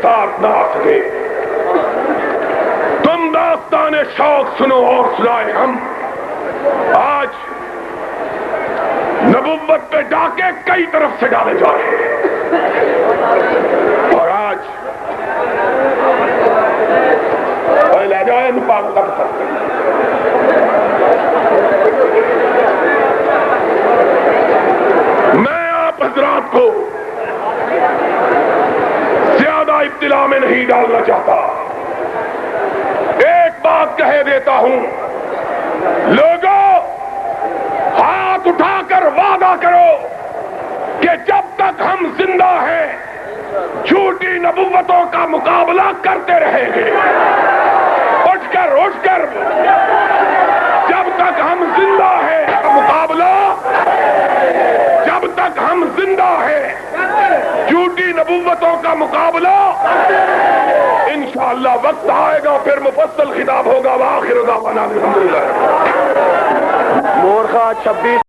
ساتھ نہ آ سکے. تم داستان شوق سنو اور سنائے ہم. آج نبوت پہ ڈاکے کئی طرف سے ڈالے جا رہے ہیں اور آج لے جائے پاک کا پتھر. میں آپ حضرات کو زیادہ ابتلا میں نہیں ڈالنا چاہتا. ایک بات کہہ دیتا ہوں، لوگوں ہاتھ اٹھا کر وعدہ کرو کہ جب تک ہم زندہ ہیں جھوٹی نبوتوں کا مقابلہ کرتے رہیں گے. اٹھ کر جب تک ہم زندہ ہیں مقابلہ، جب تک ہم زندہ ہیں جھوٹی نبوتوں کا مقابلہ. انشاءاللہ وقت آئے گا پھر مفصل خطاب ہوگا. وآخر دعوانا الحمدللہ. مورخہ 26